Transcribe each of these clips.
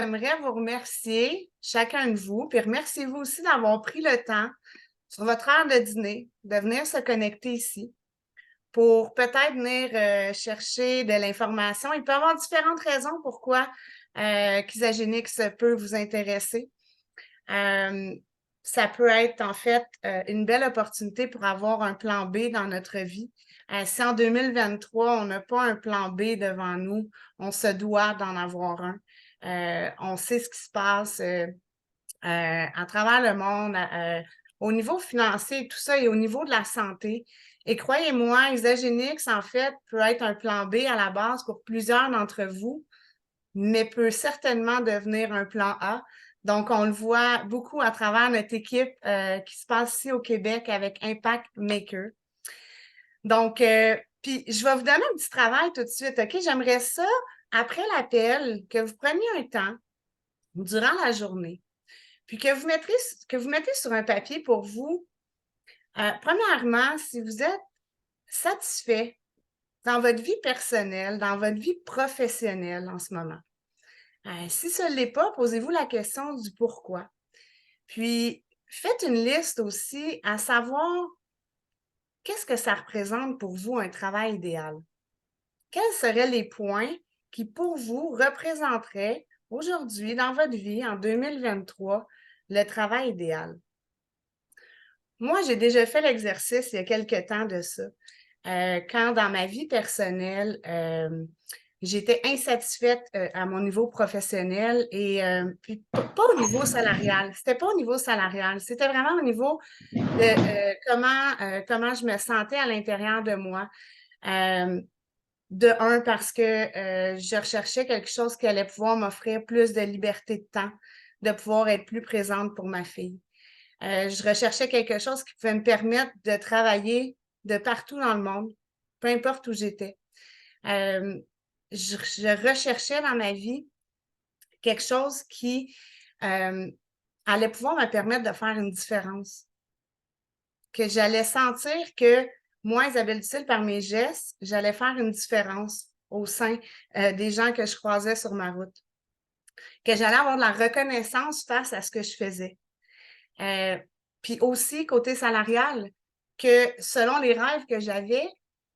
J'aimerais vous remercier, chacun de vous, puis remerciez-vous aussi d'avoir pris le temps sur votre heure de dîner de venir se connecter ici pour peut-être venir chercher de l'information. Il peut y avoir différentes raisons pourquoi Kysagénix peut vous intéresser. Euh, Ça peut être en fait une belle opportunité pour avoir un plan B dans notre vie. Si en 2023, on n'a pas un plan B devant nous, on se doit d'en avoir un. On sait ce qui se passe à travers le monde, au niveau financier et tout ça, et au niveau de la santé. Et croyez-moi, Isagénix, en fait, peut être un plan B à la base pour plusieurs d'entre vous, mais peut certainement devenir un plan A. Donc, on le voit beaucoup à travers notre équipe qui se passe ici au Québec avec Impact Maker. Donc, puis je vais vous donner un petit travail tout de suite, OK? J'aimerais ça, après l'appel, que vous preniez un temps durant la journée, puis que vous mettez sur un papier pour vous, premièrement, si vous êtes satisfait dans votre vie personnelle, dans votre vie professionnelle en ce moment. Si ce ne l'est pas, posez-vous la question du pourquoi. Puis, faites une liste aussi à savoir qu'est-ce que ça représente pour vous un travail idéal. Quels seraient les points qui, pour vous, représenteraient aujourd'hui, dans votre vie, en 2023, le travail idéal? Moi, j'ai déjà fait l'exercice il y a quelque temps de ça. Quand dans ma vie personnelle, j'étais insatisfaite à mon niveau professionnel et puis pas au niveau salarial. C'était pas au niveau salarial, c'était vraiment au niveau de comment je me sentais à l'intérieur de moi. Euh, de un, parce que je recherchais quelque chose qui allait pouvoir m'offrir plus de liberté de temps, de pouvoir être plus présente pour ma fille. Je recherchais quelque chose qui pouvait me permettre de travailler de partout dans le monde, peu importe où j'étais. Euh, je recherchais dans ma vie quelque chose qui allait pouvoir me permettre de faire une différence. Que j'allais sentir que moi, Isabelle Dutil, par mes gestes, j'allais faire une différence au sein des gens que je croisais sur ma route. Que j'allais avoir de la reconnaissance face à ce que je faisais. Euh, Puis aussi, côté salarial, que selon les rêves que j'avais,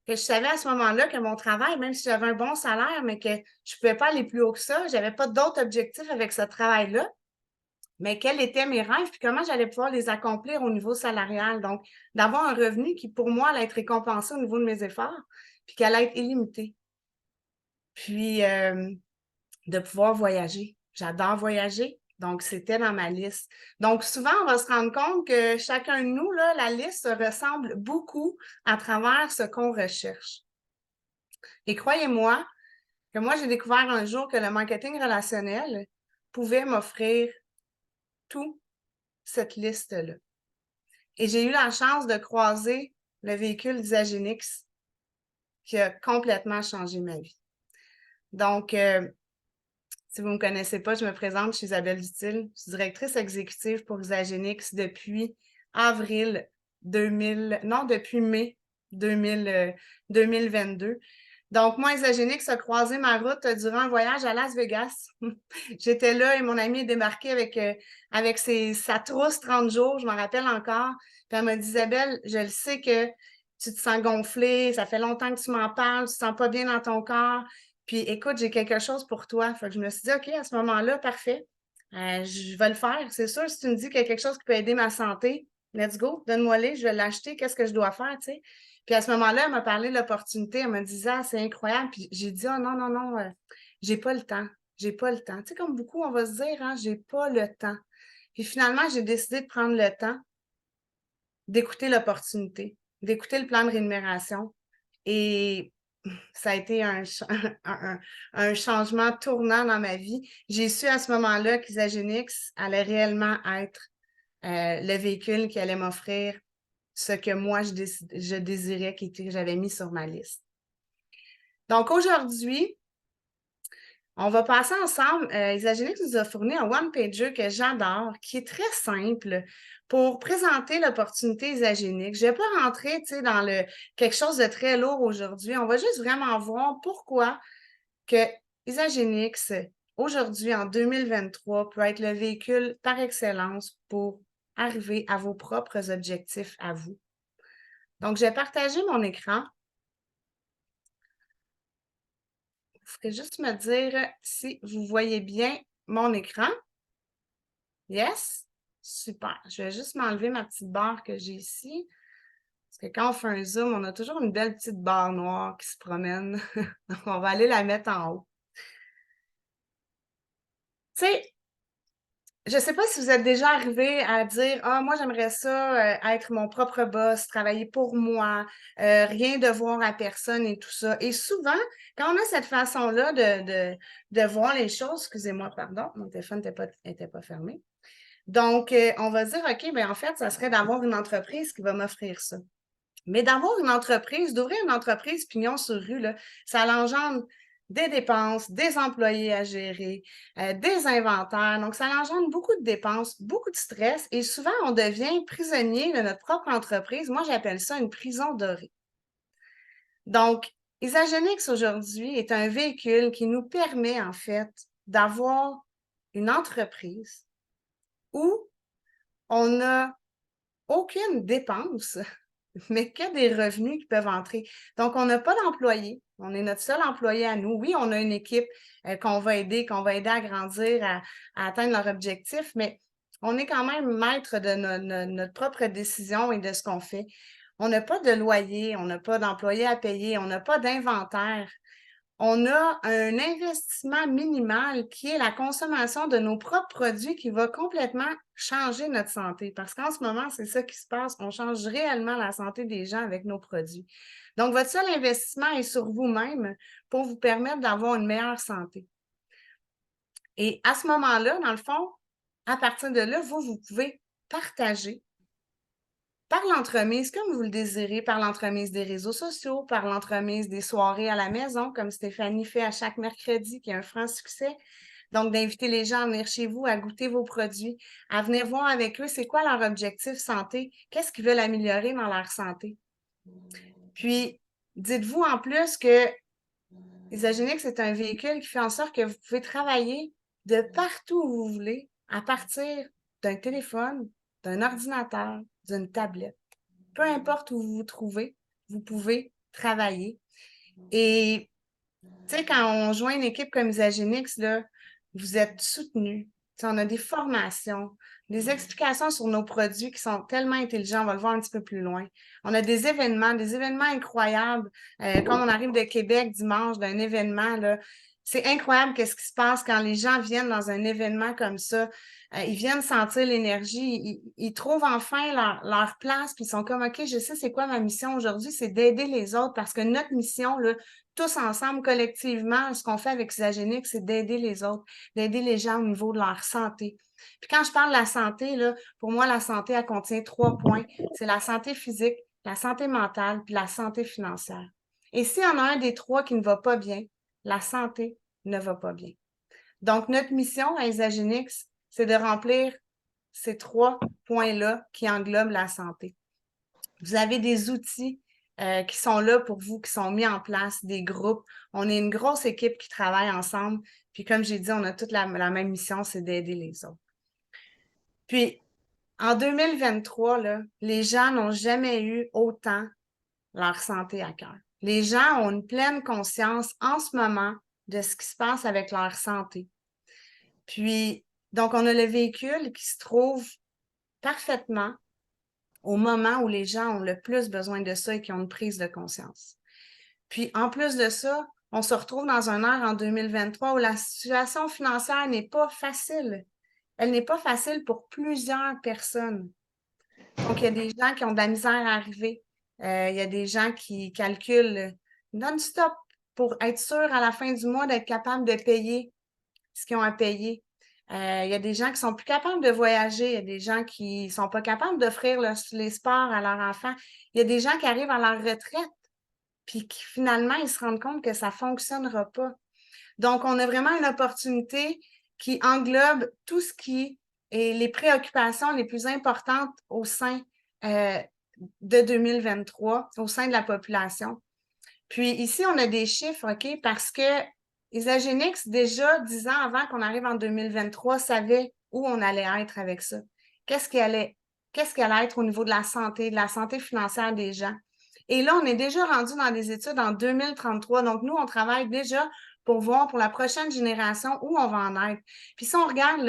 que je savais à ce moment-là que mon travail, même si j'avais un bon salaire, mais que je ne pouvais pas aller plus haut que ça, je n'avais pas d'autres objectifs avec ce travail-là, mais quels étaient mes rêves, puis comment j'allais pouvoir les accomplir au niveau salarial. Donc, d'avoir un revenu qui, pour moi, allait être récompensé au niveau de mes efforts, puis qui allait être illimité. Puis, de pouvoir voyager. J'adore voyager. Donc, c'était dans ma liste. Donc, souvent, on va se rendre compte que chacun de nous, là, la liste ressemble beaucoup à travers ce qu'on recherche. Et croyez-moi que moi, j'ai découvert un jour que le marketing relationnel pouvait m'offrir toute cette liste-là. Et j'ai eu la chance de croiser le véhicule d'Isagénix qui a complètement changé ma vie. Donc, si vous ne me connaissez pas, je me présente, je suis Isabelle Dutil, je suis directrice exécutive pour Isagénix depuis avril 2000, non, depuis mai 2000, 2022. Donc, moi, Isagénix a croisé ma route durant un voyage à Las Vegas. J'étais là et mon ami est débarqué avec sa trousse 30 jours, je m'en rappelle encore. Puis elle m'a dit, Isabelle, je le sais que tu te sens gonflée, ça fait longtemps que tu m'en parles, tu te sens pas bien dans ton corps. Puis écoute, j'ai quelque chose pour toi. Fait que je me suis dit, OK, à ce moment-là, parfait. Je vais le faire. C'est sûr, si tu me dis qu'il y a quelque chose qui peut aider ma santé, let's go, donne-moi-les, je vais l'acheter, qu'est-ce que je dois faire, tu sais. Puis à ce moment-là, elle m'a parlé de l'opportunité, elle me disait, ah, c'est incroyable. Puis j'ai dit, oh non, non, non, j'ai pas le temps. J'ai pas le temps. Tu sais, comme beaucoup, on va se dire, hein, j'ai pas le temps. Puis finalement, j'ai décidé de prendre le temps d'écouter l'opportunité, d'écouter le plan de rémunération. Et ça a été un changement tournant dans ma vie. J'ai su à ce moment-là qu'Isagénix allait réellement être le véhicule qui allait m'offrir ce que moi, je désirais, que j'avais mis sur ma liste. Donc aujourd'hui, on va passer ensemble. Isagénix nous a fourni un one-pager que j'adore, qui est très simple pour présenter l'opportunité Isagénix. Je ne vais pas rentrer dans quelque chose de très lourd aujourd'hui. On va juste vraiment voir pourquoi que Isagénix aujourd'hui, en 2023, peut être le véhicule par excellence pour arriver à vos propres objectifs à vous. Donc, je vais partager mon écran. Vous ferez juste me dire si vous voyez bien mon écran. Yes? Super. Je vais juste m'enlever ma petite barre que j'ai ici. Parce que quand on fait un zoom, on a toujours une belle petite barre noire qui se promène. Donc, on va aller la mettre en haut. Tu sais, je ne sais pas si vous êtes déjà arrivé à dire ah, moi, j'aimerais ça être mon propre boss, travailler pour moi, rien devoir à personne et tout ça. Et souvent, quand on a cette façon-là de voir les choses, excusez-moi, pardon, mon téléphone n'était pas fermé. Donc, on va dire OK, bien, en fait, ça serait d'avoir une entreprise qui va m'offrir ça. Mais d'avoir une entreprise, d'ouvrir une entreprise pignon sur rue, là, ça engendre des dépenses, des employés à gérer, des inventaires. Donc, ça engendre beaucoup de dépenses, beaucoup de stress et souvent, on devient prisonnier de notre propre entreprise. Moi, j'appelle ça une prison dorée. Donc, Isagenix aujourd'hui est un véhicule qui nous permet, en fait, d'avoir une entreprise où on n'a aucune dépense mais que des revenus qui peuvent entrer. Donc, on n'a pas d'employés. On est notre seul employé à nous. Oui, on a une équipe qu'on va aider à grandir, à atteindre leur objectif, mais on est quand même maître de notre propre décision et de ce qu'on fait. On n'a pas de loyer, on n'a pas d'employés à payer, on n'a pas d'inventaire. On a un investissement minimal qui est la consommation de nos propres produits qui va complètement changer notre santé. Parce qu'en ce moment, c'est ça qui se passe. On change réellement la santé des gens avec nos produits. Donc, votre seul investissement est sur vous-même pour vous permettre d'avoir une meilleure santé. Et à ce moment-là, dans le fond, à partir de là, vous pouvez partager par l'entremise, comme vous le désirez, par l'entremise des réseaux sociaux, par l'entremise des soirées à la maison, comme Stéphanie fait à chaque mercredi, qui est un franc succès. Donc, d'inviter les gens à venir chez vous, à goûter vos produits, à venir voir avec eux c'est quoi leur objectif santé, qu'est-ce qu'ils veulent améliorer dans leur santé. Puis, dites-vous en plus que Isagenix, c'est un véhicule qui fait en sorte que vous pouvez travailler de partout où vous voulez, à partir d'un téléphone, d'un ordinateur, d'une tablette. Peu importe où vous vous trouvez, vous pouvez travailler. Et, tu sais, quand on joint une équipe comme Isagenix, là, vous êtes soutenu. On a des formations, des explications sur nos produits qui sont tellement intelligents. On va le voir un petit peu plus loin. On a des événements incroyables. Quand on arrive de Québec dimanche d'un événement, là, c'est incroyable qu'est-ce qui se passe quand les gens viennent dans un événement comme ça. Ils viennent sentir l'énergie. Ils trouvent enfin leur place, puis ils sont comme, OK, je sais c'est quoi ma mission aujourd'hui, c'est d'aider les autres parce que notre mission, là, tous ensemble, collectivement, ce qu'on fait avec Isagenix, c'est d'aider les autres, d'aider les gens au niveau de leur santé. Puis quand je parle de la santé, là, pour moi, la santé, elle contient 3 points. C'est la santé physique, la santé mentale, puis la santé financière. Et s'il y en a un des 3 qui ne va pas bien, la santé ne va pas bien. Donc, notre mission à Isagenix, c'est de remplir ces 3 points-là qui englobent la santé. Vous avez des outils qui sont là pour vous, qui sont mis en place, des groupes. On est une grosse équipe qui travaille ensemble. Puis comme j'ai dit, on a toute la même mission, c'est d'aider les autres. Puis en 2023, là, les gens n'ont jamais eu autant leur santé à cœur. Les gens ont une pleine conscience en ce moment de ce qui se passe avec leur santé. Puis, donc, on a le véhicule qui se trouve parfaitement au moment où les gens ont le plus besoin de ça et qui ont une prise de conscience. Puis, en plus de ça, on se retrouve dans un ère en 2023 où la situation financière n'est pas facile. Elle n'est pas facile pour plusieurs personnes. Donc, il y a des gens qui ont de la misère à arriver. Il y a des gens qui calculent non-stop pour être sûr à la fin du mois d'être capable de payer ce qu'ils ont à payer. Il y a des gens qui ne sont plus capables de voyager. Il y a des gens qui ne sont pas capables d'offrir les sports à leurs enfants. Il y a des gens qui arrivent à leur retraite puis qui finalement, ils se rendent compte que ça ne fonctionnera pas. Donc, on a vraiment une opportunité qui englobe tout ce qui est les préoccupations les plus importantes au sein de 2023, au sein de la population. Puis ici, on a des chiffres, OK, parce que Isagenix, déjà 10 ans avant qu'on arrive en 2023, savait où on allait être avec ça. Qu'est-ce qui allait être au niveau de la santé financière des gens. Et là, on est déjà rendu dans des études en 2033. Donc, nous, on travaille déjà pour voir pour la prochaine génération où on va en être. Puis si on regarde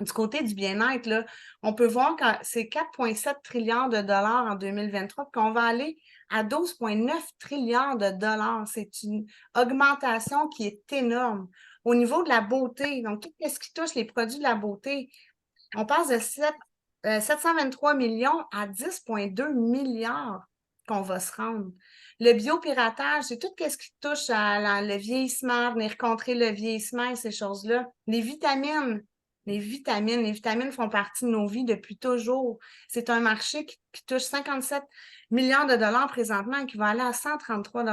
du côté du bien-être, là, on peut voir que c'est 4,7 trilliards de dollars en 2023, puis qu'on va aller à 12,9 trilliards de dollars. C'est une augmentation qui est énorme. Au niveau de la beauté, donc tout ce qui touche les produits de la beauté, on passe de 723 millions à 10,2 milliards qu'on va se rendre. Le biopiratage, c'est tout ce qui touche à le vieillissement, venir contrer le vieillissement et ces choses-là. Les vitamines. Les vitamines font partie de nos vies depuis toujours. C'est un marché qui touche 57 milliards de dollars présentement et qui va aller à 133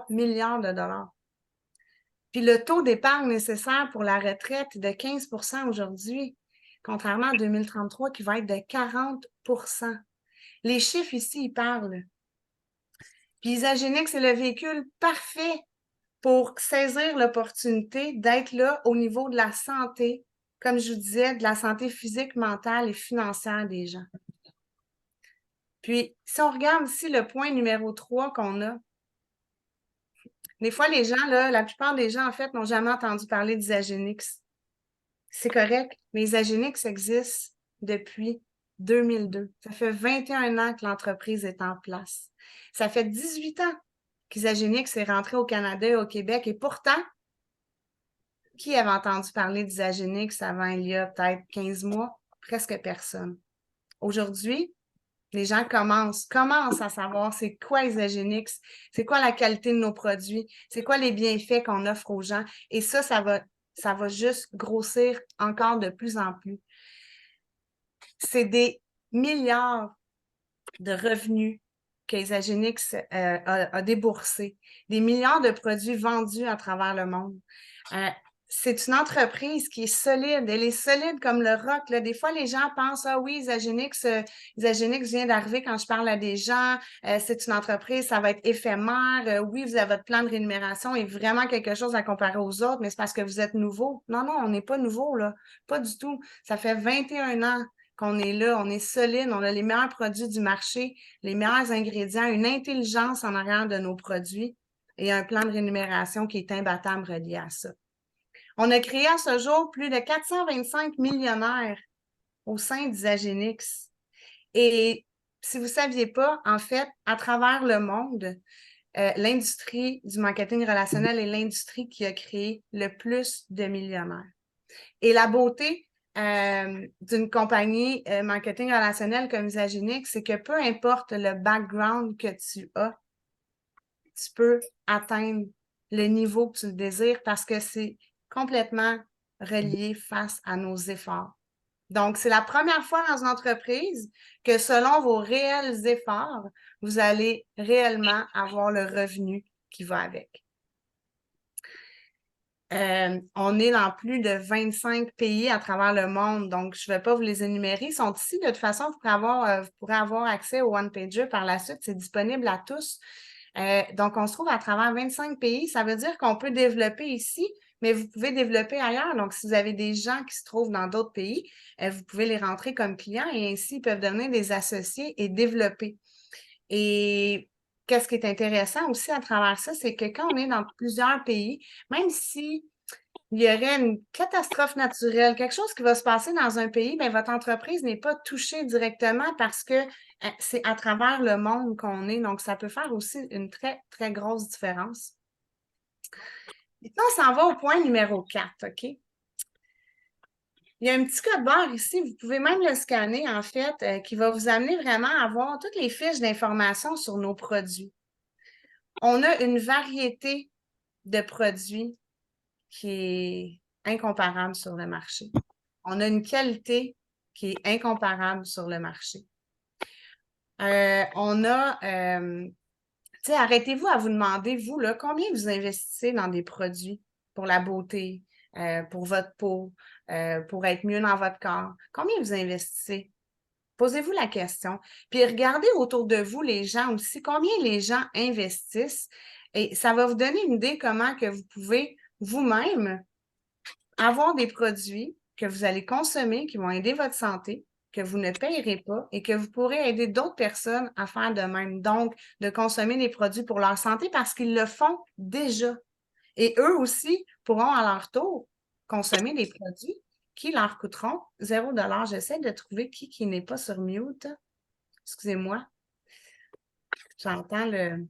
milliards de dollars. Puis le taux d'épargne nécessaire pour la retraite est de 15 aujourd'hui, contrairement à 2033 qui va être de 40 Les chiffres ici, ils parlent. Puis Isagenix, c'est le véhicule parfait pour saisir l'opportunité d'être là au niveau de la santé, comme je vous disais, de la santé physique, mentale et financière des gens. Puis, si on regarde ici le point numéro 3 qu'on a, des fois, les gens, là, la plupart des gens, en fait, n'ont jamais entendu parler d'Isagenix. C'est correct, mais Isagenix existe depuis 2002. Ça fait 21 ans que l'entreprise est en place. Ça fait 18 ans qu'Isagenix est rentré au Canada et au Québec. Et pourtant, qui avait entendu parler d'Isagenix avant il y a peut-être 15 mois? Presque personne. Aujourd'hui, les gens commencent à savoir c'est quoi Isagenix, c'est quoi la qualité de nos produits, c'est quoi les bienfaits qu'on offre aux gens. Et ça va juste grossir encore de plus en plus. C'est des milliards de revenus que Isagenix a déboursés, des milliards de produits vendus à travers le monde. C'est une entreprise qui est solide. Elle est solide comme le roc. Là. Des fois, les gens pensent, ah oui, Isagenix vient d'arriver quand je parle à des gens. C'est une entreprise, ça va être éphémère. Oui, vous avez votre plan de rémunération est vraiment quelque chose à comparer aux autres, mais c'est parce que vous êtes nouveau. Non, non, on n'est pas nouveau, là. Pas du tout. Ça fait 21 ans qu'on est là, on est solide, on a les meilleurs produits du marché, les meilleurs ingrédients, une intelligence en arrière de nos produits et un plan de rémunération qui est imbattable relié à ça. On a créé à ce jour plus de 425 millionnaires au sein d'Isagenix. Et si vous ne saviez pas, en fait, à travers le monde, l'industrie du marketing relationnel est l'industrie qui a créé le plus de millionnaires. Et la beauté d'une compagnie marketing relationnel comme Isagenix, c'est que peu importe le background que tu as, tu peux atteindre le niveau que tu désires parce que c'est complètement relié face à nos efforts. Donc, c'est la première fois dans une entreprise que selon vos réels efforts, vous allez réellement avoir le revenu qui va avec. On est dans plus de 25 pays à travers le monde, donc je ne vais pas vous les énumérer. Ils sont ici. De toute façon, vous pourrez avoir accès au one-pager par la suite. C'est disponible à tous. Donc, on se trouve à travers 25 pays. Ça veut dire qu'on peut développer ici, mais vous pouvez développer ailleurs. Donc, si vous avez des gens qui se trouvent dans d'autres pays, vous pouvez les rentrer comme clients et ainsi, ils peuvent devenir des associés et développer. Et qu'est-ce qui est intéressant aussi à travers ça, c'est que quand on est dans plusieurs pays, même si il y aurait une catastrophe naturelle, quelque chose qui va se passer dans un pays, bien, votre entreprise n'est pas touchée directement parce que c'est à travers le monde qu'on est. Donc, ça peut faire aussi une très, très grosse différence. Maintenant, on s'en va au point numéro 4, OK? Il y a un petit code barre ici, vous pouvez même le scanner, en fait, qui va vous amener vraiment à voir toutes les fiches d'information sur nos produits. On a une variété de produits qui est incomparable sur le marché. On a une qualité qui est incomparable sur le marché. Arrêtez-vous à vous demander, vous, là, combien vous investissez dans des produits pour la beauté, pour votre peau, pour être mieux dans votre corps? Combien vous investissez? Posez-vous la question. Puis regardez autour de vous les gens aussi, combien les gens investissent. Et ça va vous donner une idée comment que vous pouvez vous-même avoir des produits que vous allez consommer, qui vont aider votre santé, que vous ne payerez pas et que vous pourrez aider d'autres personnes à faire de même. Donc, de consommer des produits pour leur santé parce qu'ils le font déjà. Et eux aussi pourront à leur tour consommer des produits qui leur coûteront 0 $. J'essaie de trouver qui n'est pas sur mute. Excusez-moi. J'entends le.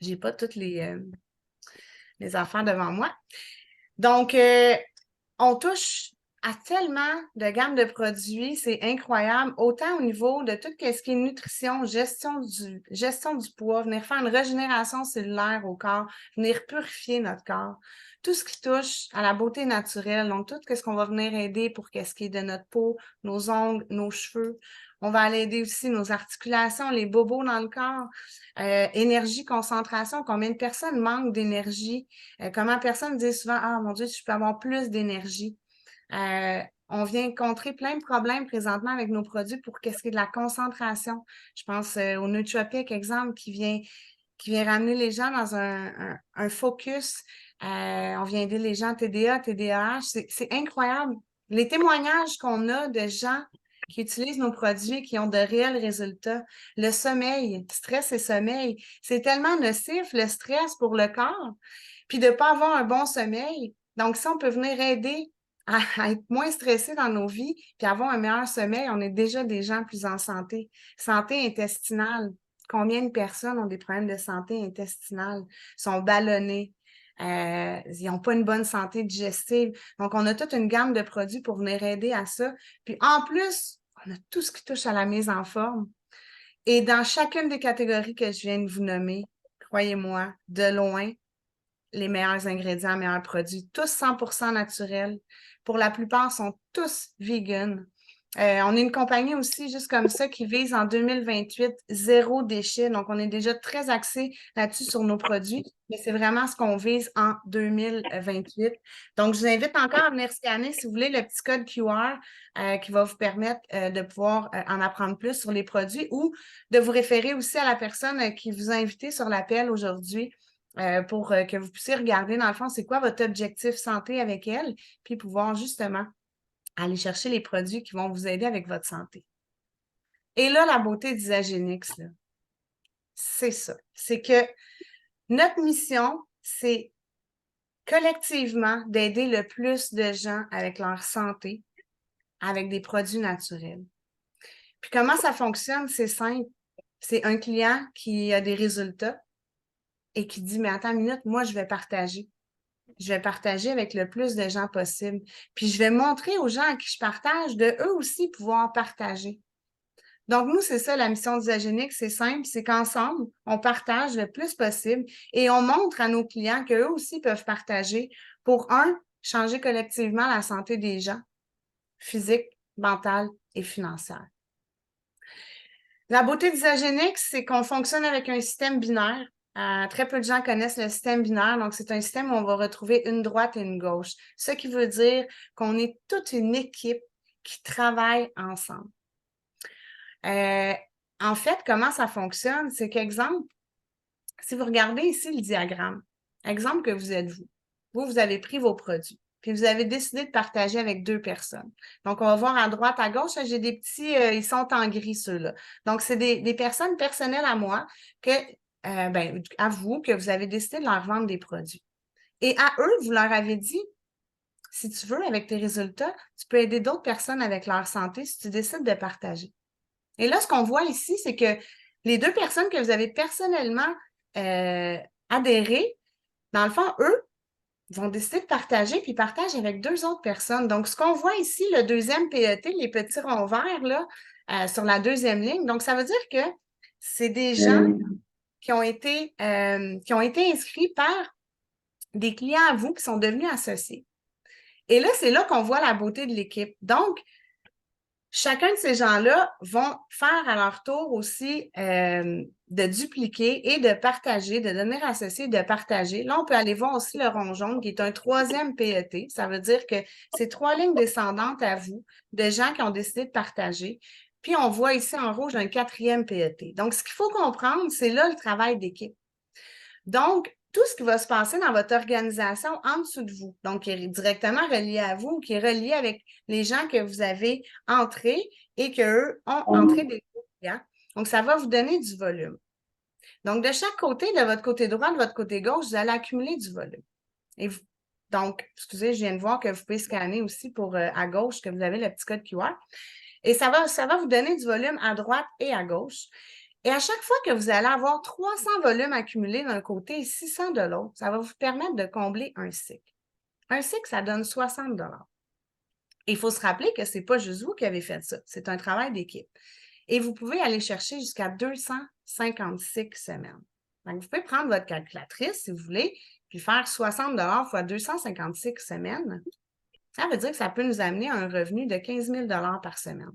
J'ai pas toutes les affaires devant moi. Donc, on touche à tellement de gammes de produits, c'est incroyable, autant au niveau de tout ce qui est nutrition, gestion du poids, venir faire une régénération cellulaire au corps, venir purifier notre corps. Tout ce qui touche à la beauté naturelle, donc tout ce qu'on va venir aider pour ce qui est de notre peau, nos ongles, nos cheveux. On va aller aider aussi nos articulations, les bobos dans le corps, énergie, concentration, combien de personnes manquent d'énergie, comment personne dit souvent, ah mon Dieu, je peux avoir plus d'énergie. On vient contrer plein de problèmes présentement avec nos produits pour qu'est-ce qui est de la concentration. Je pense au Nootropic, exemple, qui vient ramener les gens dans un focus. On vient aider les gens TDA, TDAH. C'est incroyable. Les témoignages qu'on a de gens qui utilisent nos produits, qui ont de réels résultats. Le sommeil, stress et sommeil, c'est tellement nocif, le stress pour le corps, puis de ne pas avoir un bon sommeil. Donc, si on peut venir aider à être moins stressé dans nos vies, puis avoir un meilleur sommeil, on est déjà des gens plus en santé. Santé intestinale. Combien de personnes ont des problèmes de santé intestinale, sont ballonnés, ils n'ont pas une bonne santé digestive. Donc, on a toute une gamme de produits pour venir aider à ça. Puis en plus, on a tout ce qui touche à la mise en forme. Et dans chacune des catégories que je viens de vous nommer, croyez-moi, de loin, les meilleurs ingrédients, meilleurs produits, tous 100% naturels. Pour la plupart, sont tous vegan. On est une compagnie aussi, juste comme ça, qui vise en 2028 zéro déchet. Donc, on est déjà très axé là-dessus sur nos produits, mais c'est vraiment ce qu'on vise en 2028. Donc, je vous invite encore à venir scanner, si vous voulez, le petit code QR qui va vous permettre de pouvoir en apprendre plus sur les produits ou de vous référer aussi à la personne qui vous a invité sur l'appel aujourd'hui pour que vous puissiez regarder, dans le fond, c'est quoi votre objectif santé avec elle, puis pouvoir justement aller chercher les produits qui vont vous aider avec votre santé. Et là, la beauté d'Isagénix, c'est ça. C'est que notre mission, c'est collectivement d'aider le plus de gens avec leur santé, avec des produits naturels. Puis comment ça fonctionne? C'est simple. C'est un client qui a des résultats et qui dit, mais attends une minute, moi, je vais partager. Je vais partager avec le plus de gens possible. Puis je vais montrer aux gens à qui je partage de eux aussi pouvoir partager. Donc, nous, c'est ça la mission d'Isagénix, c'est simple, c'est qu'ensemble, on partage le plus possible et on montre à nos clients qu'eux aussi peuvent partager pour, changer collectivement la santé des gens, physique, mentale et financière. La beauté d'Isagénix, c'est qu'on fonctionne avec un système binaire. Très peu de gens connaissent le système binaire. Donc, c'est un système où on va retrouver une droite et une gauche. Ce qui veut dire qu'on est toute une équipe qui travaille ensemble. En fait, comment ça fonctionne? C'est qu'exemple, si vous regardez ici le diagramme, exemple que vous êtes vous. Vous avez pris vos produits, puis vous avez décidé de partager avec 2 personnes. Donc, on va voir à droite, à gauche, j'ai des petits, ils sont en gris, ceux-là. Donc, c'est des personnes personnelles à moi, à vous, que vous avez décidé de leur vendre des produits. Et à eux, vous leur avez dit, si tu veux, avec tes résultats, tu peux aider d'autres personnes avec leur santé si tu décides de partager. Et là, ce qu'on voit ici, c'est que les 2 personnes que vous avez personnellement adhéré, dans le fond, eux, vont décider de partager, puis partagent avec 2 autres personnes. Donc, ce qu'on voit ici, le deuxième PET, les petits ronds verts, là, sur la deuxième ligne, donc ça veut dire que c'est des gens qui ont été inscrits par des clients à vous qui sont devenus associés. Et là, c'est là qu'on voit la beauté de l'équipe. Donc, chacun de ces gens-là vont faire à leur tour aussi de dupliquer et de partager, de devenir associés, de partager. Là, on peut aller voir aussi le rond jaune qui est un 3e PET. Ça veut dire que c'est 3 lignes descendantes à vous de gens qui ont décidé de partager. Puis, on voit ici en rouge un 4e PET. Donc, ce qu'il faut comprendre, c'est là le travail d'équipe. Donc, tout ce qui va se passer dans votre organisation en dessous de vous, donc qui est directement relié à vous, qui est relié avec les gens que vous avez entrés et qu'eux ont entré des clients. Donc, ça va vous donner du volume. Donc, de chaque côté, de votre côté droit, de votre côté gauche, vous allez accumuler du volume. Donc, excusez, je viens de voir que vous pouvez scanner aussi pour à gauche, que vous avez le petit code QR. Et ça va vous donner du volume à droite et à gauche. Et à chaque fois que vous allez avoir 300 volumes accumulés d'un côté et 600 de l'autre, ça va vous permettre de combler un cycle. Un cycle, ça donne 60 $. Et il faut se rappeler que ce n'est pas juste vous qui avez fait ça, c'est un travail d'équipe. Et vous pouvez aller chercher jusqu'à 256 semaines. Donc, vous pouvez prendre votre calculatrice, si vous voulez, puis faire 60 $ fois 256 semaines. Ça veut dire que ça peut nous amener à un revenu de 15 000 $ par semaine.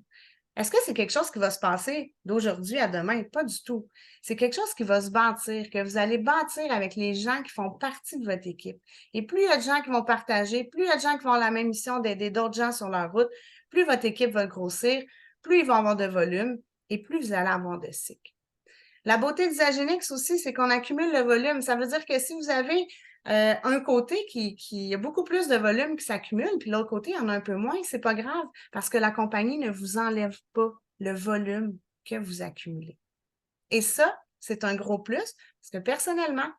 Est-ce que c'est quelque chose qui va se passer d'aujourd'hui à demain? Pas du tout. C'est quelque chose qui va se bâtir, que vous allez bâtir avec les gens qui font partie de votre équipe. Et plus il y a de gens qui vont partager, plus il y a de gens qui vont avoir la même mission d'aider d'autres gens sur leur route, plus votre équipe va grossir, plus ils vont avoir de volume et plus vous allez avoir de cycles. La beauté d'Isagenix aussi, c'est qu'on accumule le volume. Ça veut dire que si vous avez un côté qui a beaucoup plus de volume qui s'accumule, puis l'autre côté, il y en a un peu moins, c'est pas grave parce que la compagnie ne vous enlève pas le volume que vous accumulez. Et ça, c'est un gros plus parce que personnellement,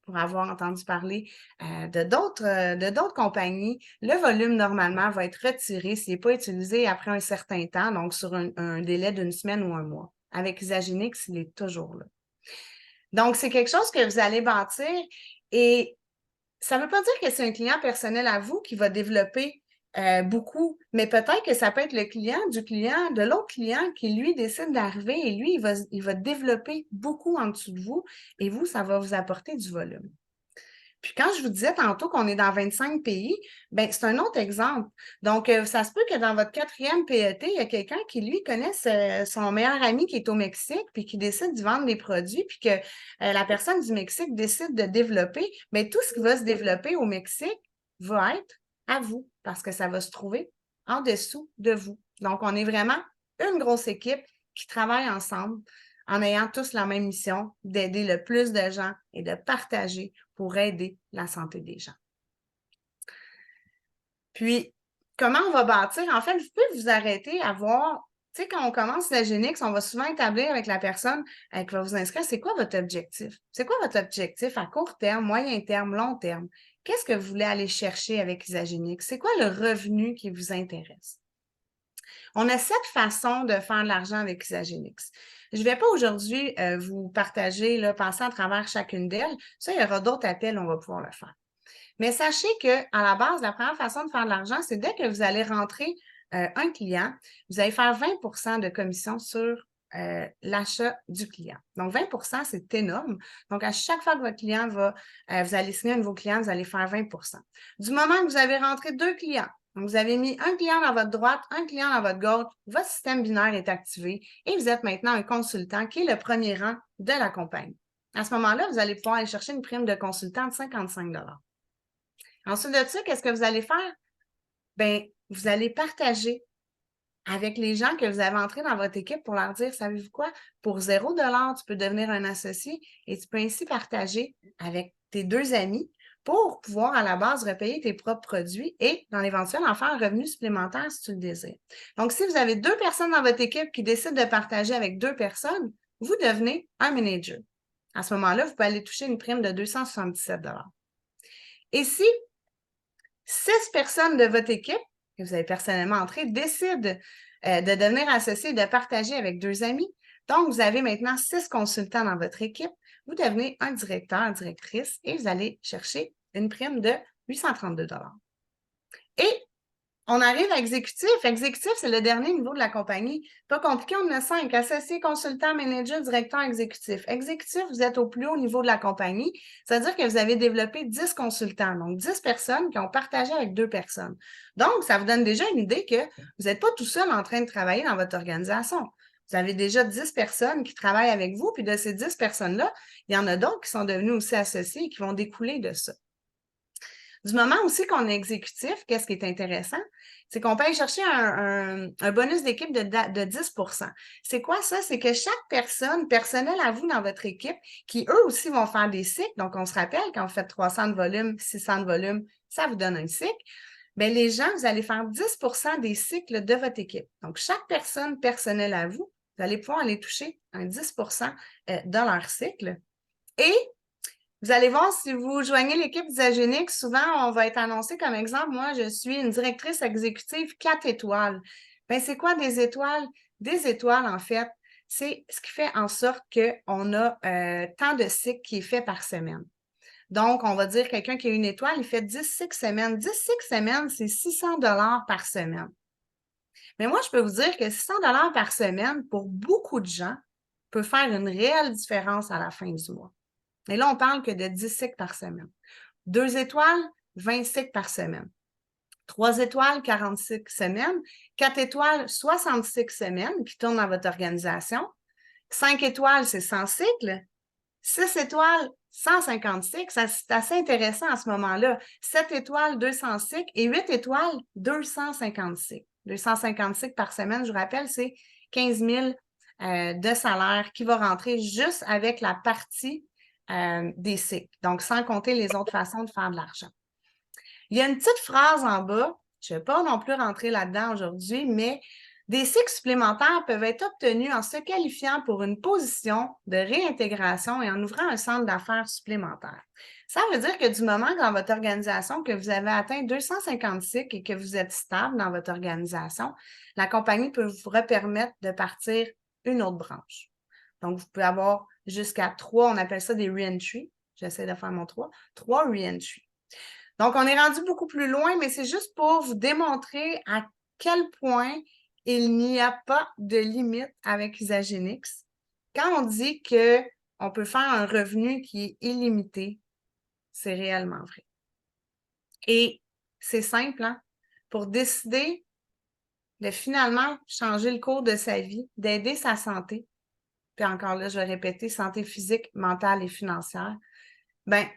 pour avoir entendu parler de d'autres compagnies, le volume normalement va être retiré s'il n'est pas utilisé après un certain temps, donc sur un délai d'une semaine ou un mois. Avec Isagenix, il est toujours là. Donc, c'est quelque chose que vous allez bâtir et ça ne veut pas dire que c'est un client personnel à vous qui va développer beaucoup, mais peut-être que ça peut être le client de l'autre client qui, lui, décide d'arriver et lui, il va développer beaucoup en dessous de vous et vous, ça va vous apporter du volume. Puis quand je vous disais tantôt qu'on est dans 25 pays, ben c'est un autre exemple. Donc, ça se peut que dans votre 4e PET, il y a quelqu'un qui, lui, connaît son meilleur ami qui est au Mexique, puis qui décide de vendre des produits, puis que la personne du Mexique décide de développer. Mais tout ce qui va se développer au Mexique va être à vous, parce que ça va se trouver en dessous de vous. Donc, on est vraiment une grosse équipe qui travaille ensemble en ayant tous la même mission, d'aider le plus de gens et de partager pour aider la santé des gens. Puis, comment on va bâtir? En fait, vous pouvez vous arrêter à voir, tu sais, quand on commence la Genix, on va souvent établir avec la personne qui va vous inscrire, c'est quoi votre objectif? C'est quoi votre objectif à court terme, moyen terme, long terme? Qu'est-ce que vous voulez aller chercher avec Isagenix? C'est quoi le revenu qui vous intéresse? On a 7 façons de faire de l'argent avec Isagenix. Je ne vais pas aujourd'hui vous partager, là, passer à travers chacune d'elles. Ça, il y aura d'autres appels, on va pouvoir le faire. Mais sachez qu'à la base, la première façon de faire de l'argent, c'est dès que vous allez rentrer un client, vous allez faire 20 de commission sur l'achat du client. Donc, 20 c'est énorme. Donc, à chaque fois que votre client vous allez signer un nouveau client, vous allez faire 20 Du moment que vous avez rentré 2 clients, donc vous avez mis un client dans votre droite, un client dans votre gauche, votre système binaire est activé et vous êtes maintenant un consultant qui est le premier rang de la compagnie. À ce moment-là, vous allez pouvoir aller chercher une prime de consultant de 55 $. Ensuite de ça, qu'est-ce que vous allez faire? Bien, vous allez partager avec les gens que vous avez entrés dans votre équipe pour leur dire, savez-vous quoi? Pour 0 $, tu peux devenir un associé et tu peux ainsi partager avec tes 2 amis pour pouvoir à la base repayer tes propres produits et, dans l'éventuel, en faire un revenu supplémentaire si tu le désires. Donc, si vous avez 2 personnes dans votre équipe qui décident de partager avec 2 personnes, vous devenez un manager. À ce moment-là, vous pouvez aller toucher une prime de 277 $. Et si 6 personnes de votre équipe, que vous avez personnellement entré, décident de devenir associés et de partager avec 2 amis. Donc, vous avez maintenant 6 consultants dans votre équipe. Vous devenez un directeur, directrice et vous allez chercher une prime de 832 $. Et on arrive à exécutif. Exécutif, c'est le dernier niveau de la compagnie. Pas compliqué, on en a 5. Associé, consultant, manager, directeur, exécutif. Exécutif, vous êtes au plus haut niveau de la compagnie. C'est-à-dire que vous avez développé 10 consultants, donc 10 personnes qui ont partagé avec 2 personnes. Donc, ça vous donne déjà une idée que vous n'êtes pas tout seul en train de travailler dans votre organisation. Vous avez déjà 10 personnes qui travaillent avec vous, puis de ces 10 personnes-là, il y en a d'autres qui sont devenus aussi associés et qui vont découler de ça. Du moment aussi qu'on est exécutif, qu'est-ce qui est intéressant? C'est qu'on peut aller chercher un bonus d'équipe de 10 %. C'est quoi ça? C'est que chaque personne, personnelle à vous dans votre équipe, qui eux aussi vont faire des cycles, donc on se rappelle, quand vous faites 300 de volume, 600 de volume, ça vous donne un cycle. Bien, les gens, vous allez faire 10 % des cycles de votre équipe. Donc, chaque personne personnelle à vous, vous allez pouvoir aller toucher un 10 % dans leur cycle. Et vous allez voir, si vous joignez l'équipe d'Isagénix, souvent, on va être annoncé comme exemple, moi, je suis une directrice exécutive 4 étoiles. Bien, c'est quoi des étoiles? Des étoiles, en fait, c'est ce qui fait en sorte qu'on a tant de cycles qui est fait par semaine. Donc, on va dire quelqu'un qui a une étoile, il fait 10 cycles semaines. 10 cycles semaines, c'est 600 $ par semaine. Mais moi, je peux vous dire que 600 $ par semaine, pour beaucoup de gens, peut faire une réelle différence à la fin du mois. Et là, on parle que de 10 cycles par semaine. 2 étoiles, 20 cycles par semaine. 3 étoiles, 40 cycles semaine. 4 étoiles, 60 cycles semaine qui tournent dans votre organisation. 5 étoiles, c'est 100 cycles. 6 étoiles, 150 cycles. C'est assez intéressant à ce moment-là. 7 étoiles, 200 cycles. Et 8 étoiles, 250 cycles. 250 cycles par semaine, je vous rappelle, c'est 15 000 de salaire qui va rentrer juste avec la partie des cycles. Donc, sans compter les autres façons de faire de l'argent. Il y a une petite phrase en bas, je ne vais pas non plus rentrer là-dedans aujourd'hui, mais des cycles supplémentaires peuvent être obtenus en se qualifiant pour une position de réintégration et en ouvrant un centre d'affaires supplémentaire. Ça veut dire que du moment dans votre organisation que vous avez atteint 250 cycles et que vous êtes stable dans votre organisation, la compagnie peut vous permettre de partir une autre branche. Donc, vous pouvez avoir jusqu'à 3, on appelle ça des re-entry. J'essaie de faire mon 3 re-entry. Donc, on est rendu beaucoup plus loin, mais c'est juste pour vous démontrer à quel point il n'y a pas de limite avec Isagénix. Quand on dit qu'on peut faire un revenu qui est illimité, c'est réellement vrai. Et c'est simple, hein? Pour décider de finalement changer le cours de sa vie, d'aider sa santé, puis encore là, je vais répéter, santé physique, mentale et financière, bien,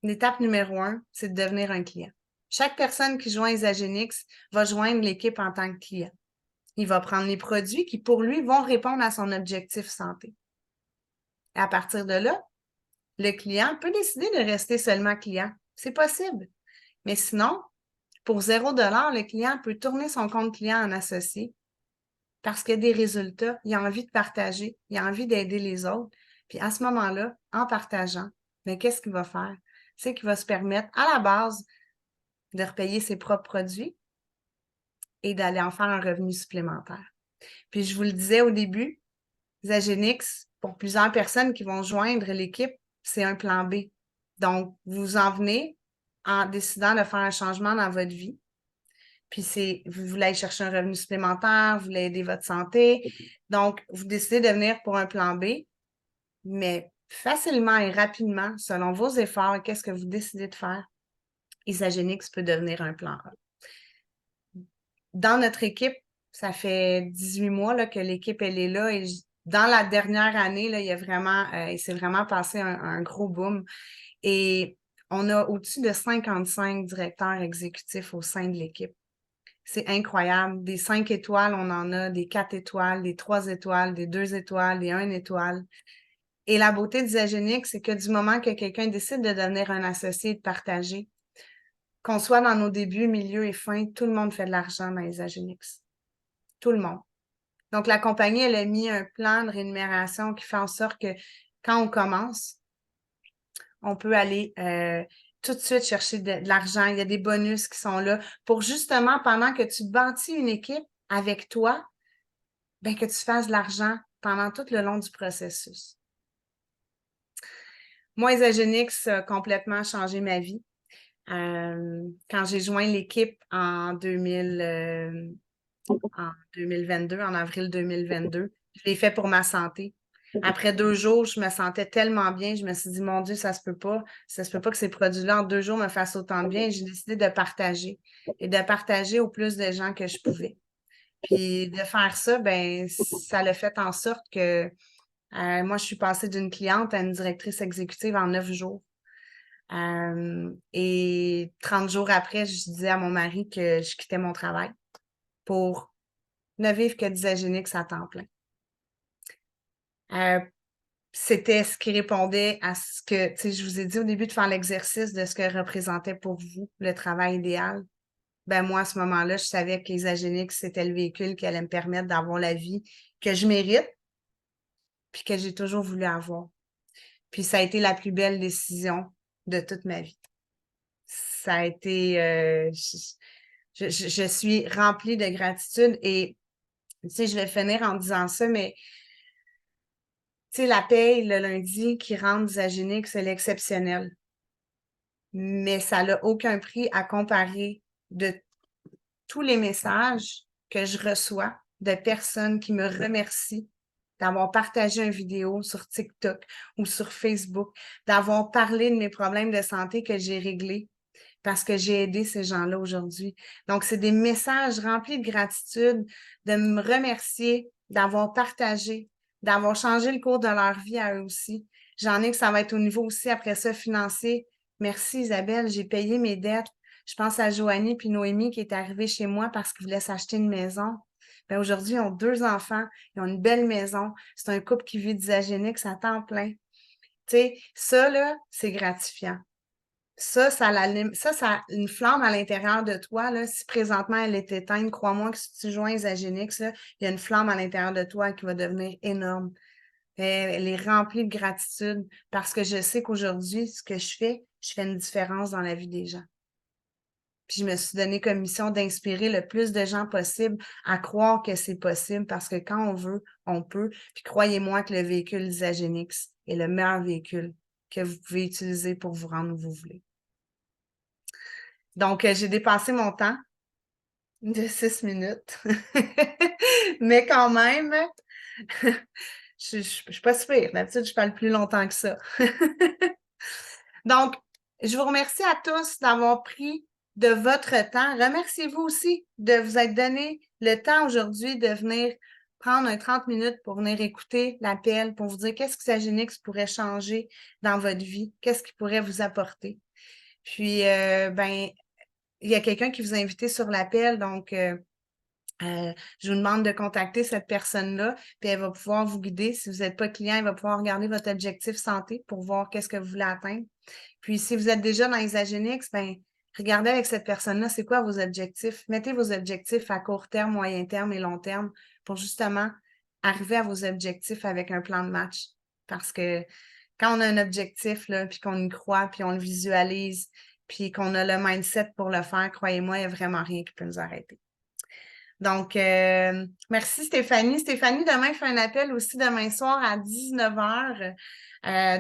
l'étape numéro 1, c'est de devenir un client. Chaque personne qui joint Isagénix va joindre l'équipe en tant que client. Il va prendre les produits qui, pour lui, vont répondre à son objectif santé. Et à partir de là, le client peut décider de rester seulement client. C'est possible. Mais sinon, pour 0 $, le client peut tourner son compte client en associé parce qu'il y a des résultats, il a envie de partager, il a envie d'aider les autres. Puis à ce moment-là, en partageant, mais qu'est-ce qu'il va faire? C'est qu'il va se permettre, à la base, de repayer ses propres produits et d'aller en faire un revenu supplémentaire. Puis je vous le disais au début, Isagénix, pour plusieurs personnes qui vont joindre l'équipe, c'est un plan B. Donc, vous en venez en décidant de faire un changement dans votre vie. Puis vous voulez aller chercher un revenu supplémentaire, vous voulez aider votre santé. Donc, vous décidez de venir pour un plan B, mais facilement et rapidement, selon vos efforts, qu'est-ce que vous décidez de faire? Isagénix peut devenir un plan A. Dans notre équipe, ça fait 18 mois là, que l'équipe elle est là et dans la dernière année, là, il s'est vraiment passé un gros boom. Et on a au-dessus de 55 directeurs exécutifs au sein de l'équipe. C'est incroyable. Des 5 étoiles, on en a, des 4 étoiles, des 3 étoiles, des 2 étoiles, des 1 étoile. Et la beauté d'Isagénix, c'est que du moment que quelqu'un décide de devenir un associé et de partager, qu'on soit dans nos débuts, milieu et fin, tout le monde fait de l'argent dans Isagénix. Tout le monde. Donc, la compagnie, elle a mis un plan de rémunération qui fait en sorte que quand on commence, on peut aller tout de suite chercher de l'argent. Il y a des bonus qui sont là pour justement, pendant que tu bâtis une équipe avec toi, bien, que tu fasses de l'argent pendant tout le long du processus. Moi, Isagénix a complètement changé ma vie. Quand j'ai joint l'équipe en 2022, en avril 2022, je l'ai fait pour ma santé. Après 2 jours, je me sentais tellement bien. Je me suis dit, mon Dieu, ça se peut pas. Ça se peut pas que ces produits-là, en 2 jours, me fassent autant de bien. J'ai décidé de partager et de partager au plus de gens que je pouvais. Puis de faire ça, ben, ça l'a fait en sorte que moi, je suis passée d'une cliente à une directrice exécutive en 9 jours. Et 30 jours après, je disais à mon mari que je quittais mon travail pour ne vivre que d'Isagenix à temps plein. C'était ce qui répondait à ce que, tu sais, je vous ai dit au début de faire l'exercice de ce que représentait pour vous le travail idéal. Ben moi, à ce moment-là, je savais que l'Isagenix, c'était le véhicule qui allait me permettre d'avoir la vie que je mérite puis que j'ai toujours voulu avoir. Puis ça a été la plus belle décision de toute ma vie. Ça a été... je suis remplie de gratitude et, tu sais, je vais finir en disant ça, mais, tu sais, la paye le lundi qui rentre d'Isagenix, c'est l'exceptionnel. Mais ça n'a aucun prix à comparer de tous les messages que je reçois de personnes qui me remercient d'avoir partagé une vidéo sur TikTok ou sur Facebook, d'avoir parlé de mes problèmes de santé que j'ai réglés parce que j'ai aidé ces gens-là aujourd'hui. Donc, c'est des messages remplis de gratitude, de me remercier, d'avoir partagé, d'avoir changé le cours de leur vie à eux aussi. J'en ai que ça va être au niveau aussi après ça financier. Merci Isabelle, j'ai payé mes dettes. Je pense à Joanie puis Noémie qui est arrivée chez moi parce qu'ils voulaient s'acheter une maison. Ben aujourd'hui, ils ont 2 enfants, ils ont une belle maison. C'est un couple qui vit d'Isagénix à temps plein. Tu sais, ça, là, c'est gratifiant. Ça a une flamme à l'intérieur de toi. Là. Si présentement elle est éteinte, crois-moi que si tu joins Isagénix, il y a une flamme à l'intérieur de toi qui va devenir énorme. Elle est remplie de gratitude parce que je sais qu'aujourd'hui, ce que je fais une différence dans la vie des gens. Puis je me suis donné comme mission d'inspirer le plus de gens possible à croire que c'est possible parce que quand on veut, on peut. Puis croyez-moi que le véhicule Isagénix est le meilleur véhicule que vous pouvez utiliser pour vous rendre où vous voulez. Donc, j'ai dépassé mon temps de 6 minutes. Mais quand même, je suis pas super. D'habitude, je parle plus longtemps que ça. Donc, je vous remercie à tous d'avoir pris de votre temps. Remerciez-vous aussi de vous être donné le temps aujourd'hui de venir prendre un 30 minutes pour venir écouter l'appel, pour vous dire qu'est-ce que Sagenix pourrait changer dans votre vie, qu'est-ce qui pourrait vous apporter. Puis, ben, il y a quelqu'un qui vous a invité sur l'appel, donc je vous demande de contacter cette personne-là, puis elle va pouvoir vous guider. Si vous n'êtes pas client, elle va pouvoir regarder votre objectif santé pour voir qu'est-ce que vous voulez atteindre. Puis, si vous êtes déjà dans Isagenix, ben regardez avec cette personne-là, c'est quoi vos objectifs. Mettez vos objectifs à court terme, moyen terme et long terme pour justement arriver à vos objectifs avec un plan de match. Parce que quand on a un objectif, là, puis qu'on y croit, puis on le visualise, puis qu'on a le mindset pour le faire, croyez-moi, il n'y a vraiment rien qui peut nous arrêter. Donc, merci Stéphanie. Stéphanie, demain, fait un appel aussi demain soir à 19h.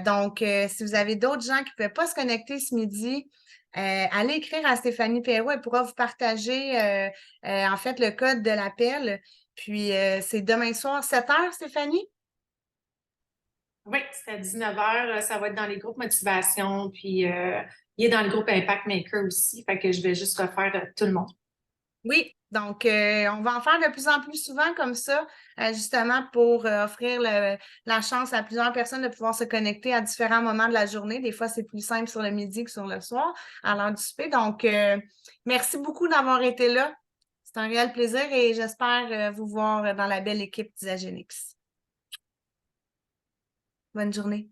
Donc, si vous avez d'autres gens qui ne pouvaient pas se connecter ce midi, allez écrire à Stéphanie Perrault. Elle pourra vous partager, en fait, le code de l'appel. Puis, c'est demain soir, 7h, Stéphanie? Oui, c'est à 19h. Ça va être dans les groupes motivation. Puis, il est dans le groupe Impact Maker aussi. Fait que je vais juste refaire tout le monde. Oui, donc on va en faire de plus en plus souvent comme ça, justement pour offrir la chance à plusieurs personnes de pouvoir se connecter à différents moments de la journée. Des fois, c'est plus simple sur le midi que sur le soir, à l'heure du souper. Donc, merci beaucoup d'avoir été là. C'est un réel plaisir et j'espère vous voir dans la belle équipe d'Isagenix. Bonne journée.